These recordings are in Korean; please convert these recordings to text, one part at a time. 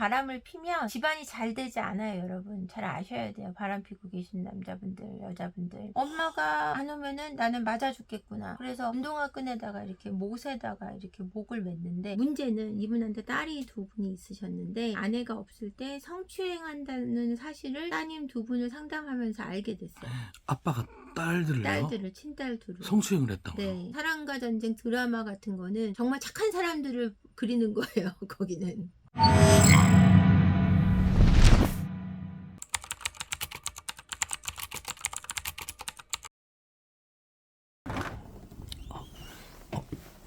바람을 피면 집안이 잘 되지 않아요, 여러분. 잘 아셔야 돼요. 바람 피고 계신 남자분들, 여자분들. 엄마가 안 오면은 나는 맞아 죽겠구나. 그래서 운동화 끈에다가 이렇게 못에다가 이렇게 목을 맸는데, 문제는 이분한테 딸이 두 분이 있으셨는데 아내가 없을 때 성추행한다는 사실을 따님 두 분을 상담하면서 알게 됐어요. 아빠가 딸들을요? 친딸 둘을. 성추행을 했다고요? 네. 사랑과 전쟁 드라마 같은 거는 정말 착한 사람들을 그리는 거예요, 거기는.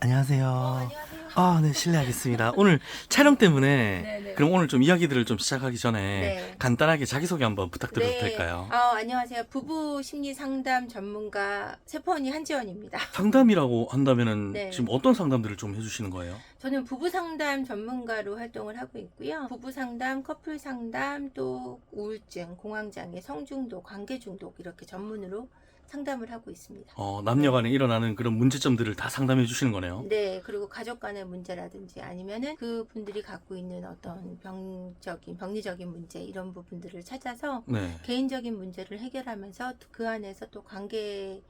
안녕하세요. 안녕하세요. 네, 실례하겠습니다. 오늘 촬영 때문에 네네. 그럼 오늘 좀 이야기들을 좀 시작하기 전에 네. 간단하게 자기소개 한번 부탁드려도 될까요? 안녕하세요. 부부 심리 상담 전문가 세포언니 한지원입니다. 상담이라고 한다면은 네. 지금 어떤 상담들을 좀 해주시는 거예요? 저는 부부 상담 전문가로 활동을 하고 있고요. 부부 상담, 커플 상담, 또 우울증, 공황장애, 성중독, 관계중독 이렇게 전문으로 상담을 하고 있습니다. 남녀 간에 일어나는 그런 문제점들을 다 상담해 주시는 거네요. 네, 그리고 가족 간의 문제라든지 아니면은 그 분들이 갖고 있는 어떤 병리적인 문제 이런 부분들을 찾아서 네. 개인적인 문제를 해결하면서 그 안에서 또 관계적인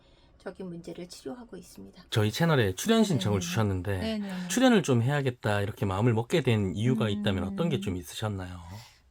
문제를 치료하고 있습니다. 저희 채널에 출연 신청을 네네네. 주셨는데 네네. 출연을 좀 해야겠다 이렇게 마음을 먹게 된 이유가 있다면 어떤 게 좀 있으셨나요?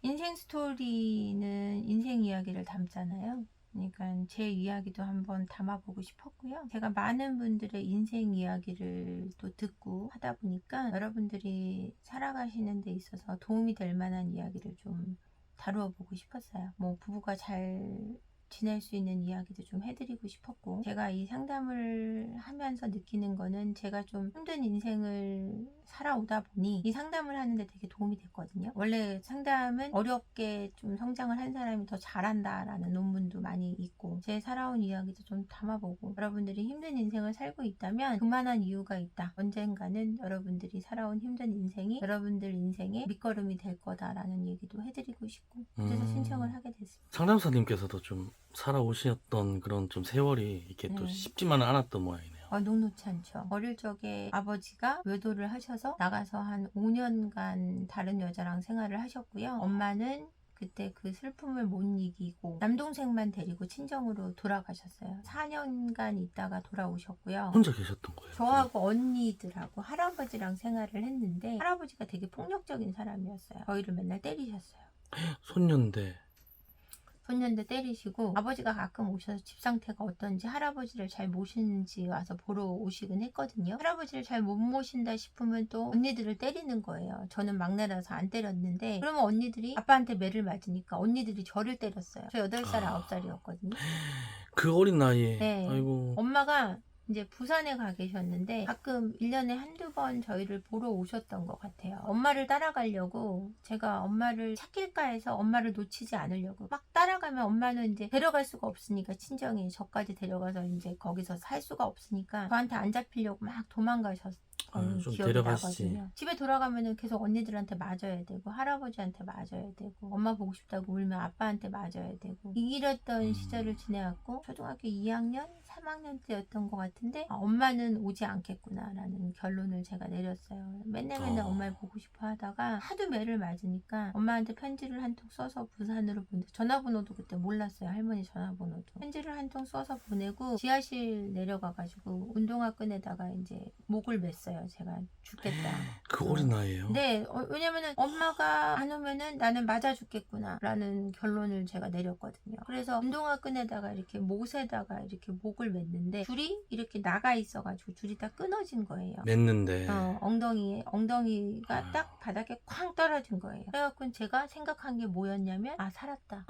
인생 스토리는 인생 이야기를 담잖아요. 그러니까 제 이야기도 한번 담아보고 싶었고요. 제가 많은 분들의 인생 이야기를 또 듣고 하다 보니까 여러분들이 살아가시는 데 있어서 도움이 될 만한 이야기를 좀 다루어 보고 싶었어요. 뭐 부부가 잘 지낼 수 있는 이야기도 좀 해드리고 싶었고, 제가 이 상담을 하면서 느끼는 거는 제가 좀 힘든 인생을 살아오다 보니 이 상담을 하는데 되게 도움이 됐거든요. 원래 상담은 어렵게 좀 성장을 한 사람이 더 잘한다라는 논문도 많이 있고, 제 살아온 이야기도 좀 담아보고, 여러분들이 힘든 인생을 살고 있다면 그만한 이유가 있다. 언젠가는 여러분들이 살아온 힘든 인생이 여러분들 인생의 밑거름이 될 거다라는 얘기도 해드리고 싶고, 그래서 신청을 하게 됐습니다. 상담사님께서도 좀 살아오셨던 그런 좀 세월이 이렇게 또 네. 쉽지만은 않았던 모양이네요. 녹록치 않죠. 어릴 적에 아버지가 외도를 하셔서 나가서 한 5년간 다른 여자랑 생활을 하셨고요. 엄마는 그때 그 슬픔을 못 이기고 남동생만 데리고 친정으로 돌아가셨어요. 4년간 있다가 돌아오셨고요. 혼자 계셨던 거예요? 저하고 언니들하고 할아버지랑 생활을 했는데 할아버지가 되게 폭력적인 사람이었어요. 저희를 맨날 때리셨어요. 손녀인데 손년대 때리시고, 아버지가 가끔 오셔서 집 상태가 어떤지, 할아버지를 잘 모시는지 와서 보러 오시긴 했거든요. 할아버지를 잘 못 모신다 싶으면 또 언니들을 때리는 거예요. 저는 막내라서 안 때렸는데, 그러면 언니들이 아빠한테 매를 맞으니까 언니들이 저를 때렸어요. 저 8살, 9살이었거든요. 그 어린 나이에. 네. 아이고. 엄마가 이제 부산에 가 계셨는데 가끔 1년에 한두 번 저희를 보러 오셨던 것 같아요. 엄마를 따라가려고 제가 엄마를 찾길까 해서 엄마를 놓치지 않으려고 막 따라가면 엄마는 이제 데려갈 수가 없으니까, 친정에 저까지 데려가서 이제 거기서 살 수가 없으니까 저한테 안 잡히려고 막 도망가셨어요. 좀 기억이 데려가시지. 나거든요. 집에 돌아가면은 계속 언니들한테 맞아야 되고 할아버지한테 맞아야 되고 엄마 보고 싶다고 울면 아빠한테 맞아야 되고 이랬던 시절을 지내왔고, 초등학교 2학년, 3학년 때였던 것 같은데 엄마는 오지 않겠구나라는 결론을 제가 내렸어요. 맨날 엄마를 보고 싶어 하다가 하도 매를 맞으니까 엄마한테 편지를 한 통 써서 부산으로 보내고, 전화번호도 그때 몰랐어요. 할머니 전화번호도. 편지를 한 통 써서 보내고 지하실 내려가가지고 운동화 끈에다가 이제 목을 맸어요. 제가 죽겠다. 그 어린 나이에요? 네, 왜냐면은 엄마가 안 오면은 나는 맞아 죽겠구나 라는 결론을 제가 내렸거든요. 그래서 운동화 끈에다가 이렇게 못에다가 이렇게 목을 맸는데 줄이 이렇게 나가 있어가지고 줄이 다 끊어진 거예요. 맸는데. 엉덩이가 딱 바닥에 쾅 떨어진 거예요. 그래갖고 제가 생각한 게 뭐였냐면, 살았다.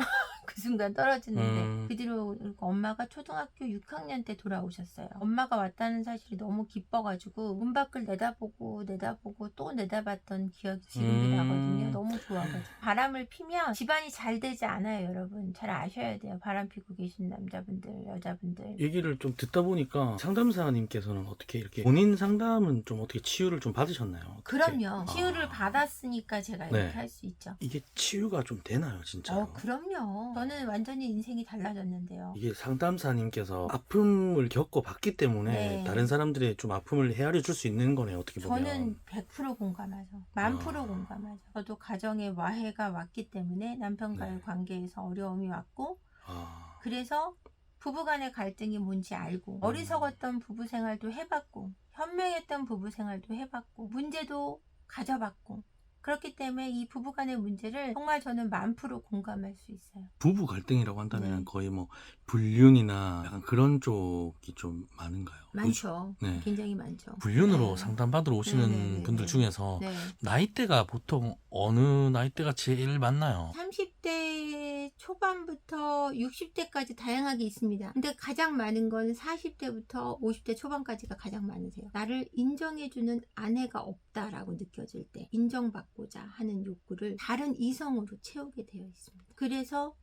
그 순간 떨어지는데, 그 뒤로 엄마가 초등학교 6학년 때 돌아오셨어요. 엄마가 왔다는 사실이 너무 기뻐가지고 문 밖을 내다보고 또 내다봤던 기억이 지금도 나거든요. 너무 좋아가지고. 바람을 피면 집안이 잘 되지 않아요, 여러분. 잘 아셔야 돼요. 바람 피고 계신 남자분들, 여자분들. 얘기를 좀 듣다 보니까 상담사님께서는 어떻게 이렇게 본인 상담은 좀 어떻게 치유를 좀 받으셨나요? 어떻게? 그럼요. 치유를 받았으니까 제가 이렇게 네. 할 수 있죠. 이게 치유가 좀 되나요, 진짜로? 그럼요. 저는 완전히 인생이 달라졌는데요. 이게 상담사님께서 아픔을 겪고 봤기 때문에 네. 다른 사람들의 좀 아픔을 헤아려 줄 수 있는 거네요, 어떻게 보면. 저는 100% 공감하죠. 1000% 공감하죠. 저도 가정이 가정에 와해가 왔기 때문에 남편과의 네. 관계에서 어려움이 왔고, 아. 그래서 부부간의 갈등이 뭔지 알고 어리석었던 부부 생활도 해봤고 현명했던 부부 생활도 해봤고 문제도 가져봤고, 그렇기 때문에 이 부부간의 문제를 정말 저는 10,000% 공감할 수 있어요. 부부 갈등이라고 한다면 네. 거의 뭐 불륜이나 약간 그런 쪽이 좀 많은가요? 많죠. 네. 굉장히 많죠. 불륜으로 네. 상담받으러 오시는 네네네네. 분들 중에서 네. 나이대가 보통 어느 나이대가 제일 많나요? 30대 초반부터 60대까지 다양하게 있습니다. 근데 가장 많은 건 40대부터 50대 초반까지가 가장 많으세요. 나를 인정해주는 아내가 없다라고 느껴질 때 인정받고자 하는 욕구를 다른 이성으로 채우게 되어 있습니다. 그래서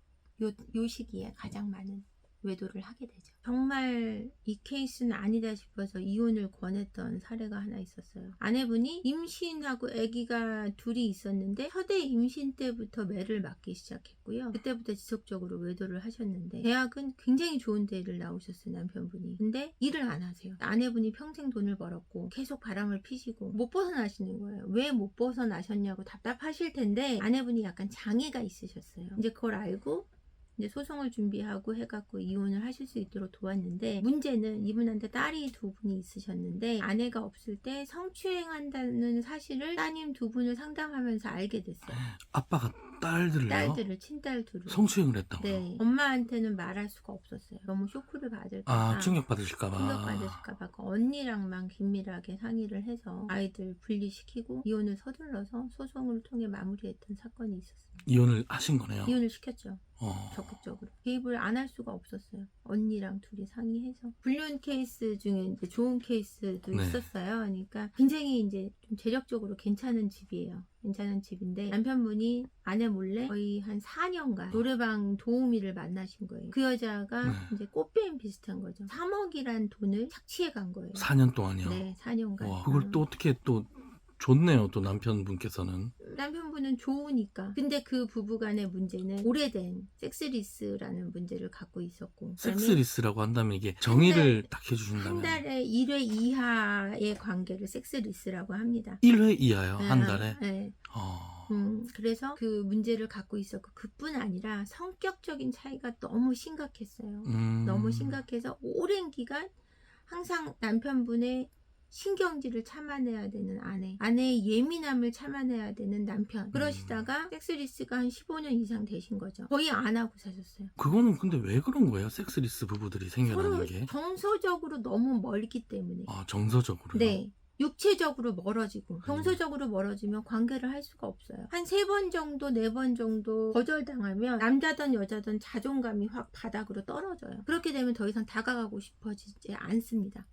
요 시기에 가장 많은 외도를 하게 되죠. 정말 이 케이스는 아니다 싶어서 이혼을 권했던 사례가 하나 있었어요. 아내분이 임신하고 아기가 둘이 있었는데 첫애 임신 때부터 매를 맞기 시작했고요. 그때부터 지속적으로 외도를 하셨는데, 대학은 굉장히 좋은 대를 나오셨어요, 남편분이. 근데 일을 안 하세요. 아내분이 평생 돈을 벌었고 계속 바람을 피시고 못 벗어나시는 거예요. 왜 못 벗어나셨냐고 답답하실 텐데 아내분이 약간 장애가 있으셨어요. 이제 그걸 알고 이제 소송을 준비하고 해갖고 이혼을 하실 수 있도록 도왔는데, 문제는 이분한테 딸이 2분이 있으셨는데 아내가 없을 때 성추행한다는 사실을 따님 2분을 상담하면서 알게 됐어요. 아빠가 딸들을요? 딸들을, 친딸 둘을. 성추행을 했다고요? 네. 엄마한테는 말할 수가 없었어요. 너무 쇼크를 받을까봐. 아, 충격받으실까봐. 충격받으실까봐 그 언니랑만 긴밀하게 상의를 해서 아이들 분리시키고 이혼을 서둘러서 소송을 통해 마무리했던 사건이 있었습니다. 이혼을 하신 거네요? 이혼을 시켰죠. 어. 적극적으로 개입을 안 할 수가 없었어요. 언니랑 둘이 상의해서. 불륜 케이스 중에 이제 좋은 케이스도 네. 있었어요. 그러니까 굉장히 이제 좀 재력적으로 괜찮은 집이에요. 괜찮은 집인데 남편분이 아내 몰래 거의 한 4년간 노래방 도우미를 만나신 거예요. 그 여자가 네. 이제 꽃뱀 비슷한 거죠. 3억이란 돈을 착취해 간 거예요. 4년 동안이요? 네, 4년간. 와, 그걸 또 어떻게 또 좋네요, 또 남편분께서는. 남편분은 좋으니까. 근데 그 부부간의 문제는 오래된 섹스리스라는 문제를 갖고 있었고, 섹스리스라고 한다면 이게 정의를 딱 해주신다면 한 달에 1회 이하의 관계를 섹스리스라고 합니다. 1회 이하요? 한 네, 달에? 네. 그래서 그 문제를 갖고 있었고, 그뿐 아니라 성격적인 차이가 너무 심각했어요. 너무 심각해서 오랜 기간 항상 남편분의 신경질을 참아내야 되는 아내의 예민함을 참아내야 되는 남편. 그러시다가 섹스리스가 한 15년 이상 되신 거죠. 거의 안 하고 사셨어요. 그거는 근데 왜 그런 거예요? 섹스리스 부부들이 생겨나는 서로 게? 정서적으로 너무 멀기 때문에. 아, 정서적으로요? 네. 육체적으로 멀어지고 정서적으로 멀어지면 관계를 할 수가 없어요. 한 3번 정도 4번 정도 거절당하면 남자든 여자든 자존감이 확 바닥으로 떨어져요. 그렇게 되면 더 이상 다가가고 싶어지지 않습니다.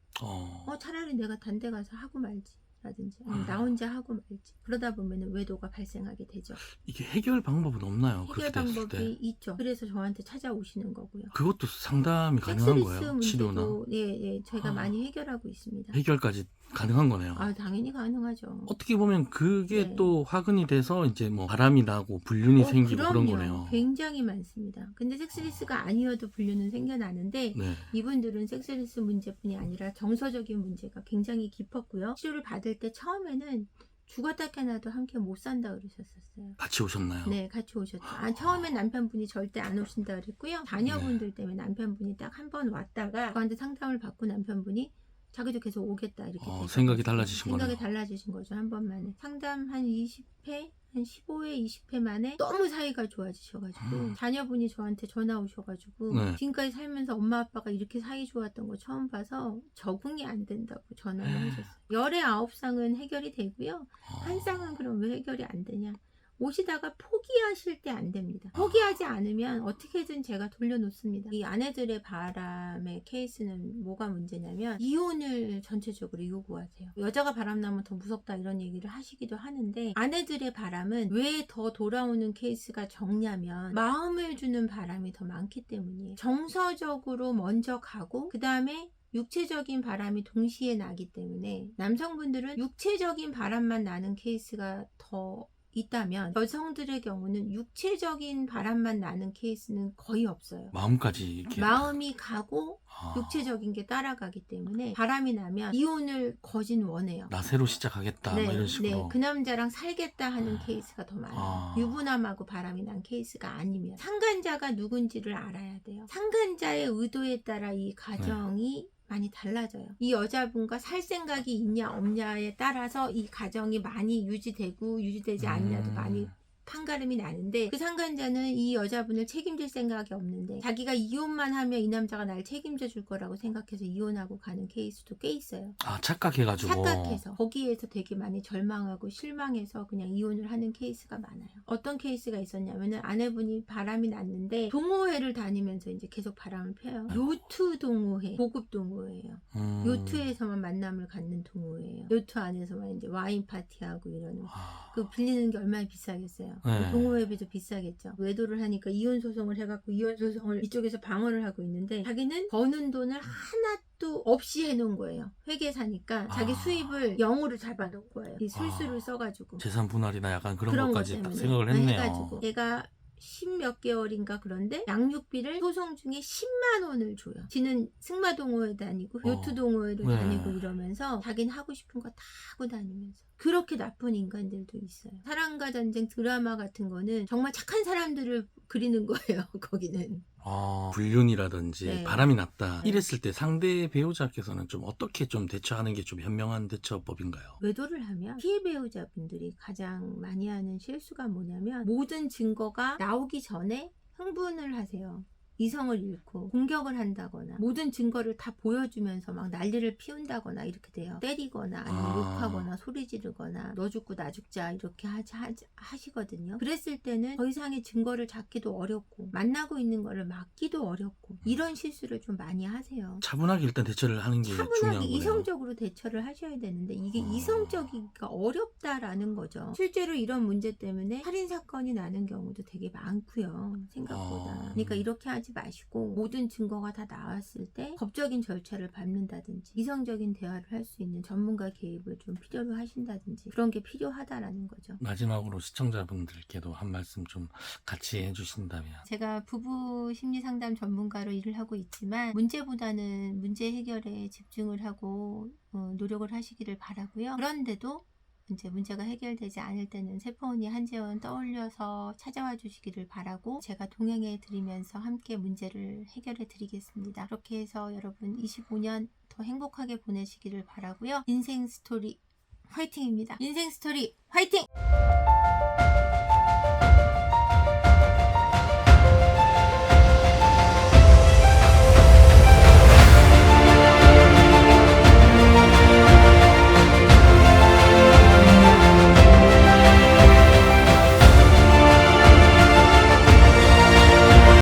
차라리 내가 단 데 가서 하고 말지 라든지 아니면 나 혼자 하고 말지. 그러다 보면 외도가 발생하게 되죠. 이게 해결 방법은 없나요? 해결 그렇게 됐을 방법이 때? 있죠. 그래서 저한테 찾아오시는 거고요. 그것도 상담이 가능한 섹스리스 거예요? 치료나? 문제도 예, 제가 많이 해결하고 있습니다. 해결까지 가능한 거네요. 아, 당연히 가능하죠. 어떻게 보면 그게 네. 또 화근이 돼서 이제 뭐 바람이 나고 불륜이 생기고 그런 그럼요. 거네요. 굉장히 많습니다. 근데 섹스리스가 아니어도 불륜은 생겨나는데 네. 이분들은 섹스리스 문제뿐이 아니라 정서적인 문제가 굉장히 깊었고요. 치료를 받을 때 처음에는 죽었다 깨나도 함께 못 산다 그러셨었어요. 같이 오셨나요? 네, 같이 오셨죠. 처음엔 남편분이 절대 안 오신다 그랬고요. 자녀분들 때문에 남편분이 딱 한 번 왔다가 저한테 상담을 받고 남편분이 자기도 계속 오겠다 이렇게 되셨어요. 생각이 달라지신 생각이 거네요. 달라지신 거죠. 한 번만에. 상담 한 20회? 한 15회, 20회 만에 너무 사이가 좋아지셔가지고 자녀분이 저한테 전화 오셔가지고 네. 지금까지 살면서 엄마 아빠가 이렇게 사이 좋았던 거 처음 봐서 적응이 안 된다고 전화를 하셨어요. 열의 9쌍은 해결이 되고요. 한 쌍은 그럼 왜 해결이 안 되냐? 오시다가 포기하실 때 안 됩니다. 포기하지 않으면 어떻게든 제가 돌려놓습니다. 이 아내들의 바람의 케이스는 뭐가 문제냐면 이혼을 전체적으로 요구하세요. 여자가 바람나면 더 무섭다 이런 얘기를 하시기도 하는데 아내들의 바람은 왜 더 돌아오는 케이스가 적냐면 마음을 주는 바람이 더 많기 때문이에요. 정서적으로 먼저 가고 그 다음에 육체적인 바람이 동시에 나기 때문에 남성분들은 육체적인 바람만 나는 케이스가 더 있다면 여성들의 경우는 육체적인 바람만 나는 케이스는 거의 없어요. 마음까지 이렇게 마음이 가고 아, 육체적인 게 따라가기 때문에 바람이 나면 이혼을 거진 원해요. 나 새로 시작하겠다 뭐 이런 식으로. 그 남자랑 살겠다 하는 케이스가 더 많아요. 아. 유부남하고 바람이 난 케이스가 아니면 상간자가 누군지를 알아야 돼요. 상간자의 의도에 따라 이 가정이 많이 달라져요. 이 여자분과 살 생각이 있냐 없냐에 따라서 이 가정이 많이 유지되지 않냐도 많이 판가름이 나는데, 그 상간자는 이 여자분을 책임질 생각이 없는데 자기가 이혼만 하면 이 남자가 날 책임져 줄 거라고 생각해서 이혼하고 가는 케이스도 꽤 있어요. 아, 착각해가지고. 착각해서 거기에서 되게 많이 절망하고 실망해서 그냥 이혼을 하는 케이스가 많아요. 어떤 케이스가 있었냐면은 아내분이 바람이 났는데 동호회를 다니면서 이제 계속 바람을 펴요. 요트 동호회, 고급 동호회예요. 요트에서만 만남을 갖는 동호회예요. 요트 안에서만 이제 와인 파티하고 이러는. 그 빌리는 게 얼마나 비싸겠어요. 네. 동호회비도 비싸겠죠. 외도를 하니까 이혼 소송을 해갖고 이혼 소송을 이쪽에서 방어를 하고 있는데 자기는 버는 돈을 하나도 없이 해놓은 거예요. 회계사니까 자기 수입을 0으로 잡아놓은 거예요. 이 술수를 써가지고. 재산 분할이나 약간 그런 것 것까지 딱 때문에 생각을 했네요. 해가지고 얘가 10몇 개월인가 그런데 양육비를 소송 중에 10만 원을 줘요. 지는 승마동호회 다니고 요트동호회를 네. 다니고 이러면서 자기는 하고 싶은 거 다 하고 다니면서. 그렇게 나쁜 인간들도 있어요. 사랑과 전쟁 드라마 같은 거는 정말 착한 사람들을 그리는 거예요. 거기는. 불륜이라든지 네. 바람이 났다 이랬을 때 상대 배우자께서는 좀 어떻게 좀 대처하는 게 좀 현명한 대처법인가요? 외도를 하면 피해 배우자분들이 가장 많이 하는 실수가 뭐냐면 모든 증거가 나오기 전에 흥분을 하세요. 이성을 잃고 공격을 한다거나 모든 증거를 다 보여주면서 막 난리를 피운다거나 이렇게 돼요. 때리거나 아니면 욕하거나 소리 지르거나 너 죽고 나 죽자 이렇게 하시거든요. 그랬을 때는 더 이상의 증거를 잡기도 어렵고 만나고 있는 거를 막기도 어렵고 이런 실수를 좀 많이 하세요. 차분하게 일단 대처를 하는 게 중요한 차분하게 거네요. 이성적으로 대처를 하셔야 되는데 이게 이성적이기가 어렵다라는 거죠. 실제로 이런 문제 때문에 살인사건이 나는 경우도 되게 많고요. 생각보다. 그러니까 이렇게 하지 마시고 모든 증거가 다 나왔을 때 법적인 절차를 밟는다든지 이성적인 대화를 할 수 있는 전문가 개입을 좀 필요로 하신다든지 그런 게 필요하다라는 거죠. 마지막으로 시청자분들께도 한 말씀 좀 같이 해주신다면. 제가 부부 심리 상담 전문가로 일을 하고 있지만 문제보다는 문제 해결에 집중을 하고 노력을 하시기를 바라고요. 그런데도 이제 문제가 해결되지 않을 때는 세포언니 한재원 떠올려서 찾아와 주시기를 바라고 제가 동행해 드리면서 함께 문제를 해결해 드리겠습니다. 그렇게 해서 여러분 25년 더 행복하게 보내시기를 바라고요. 인생 스토리 화이팅입니다. 인생 스토리 화이팅!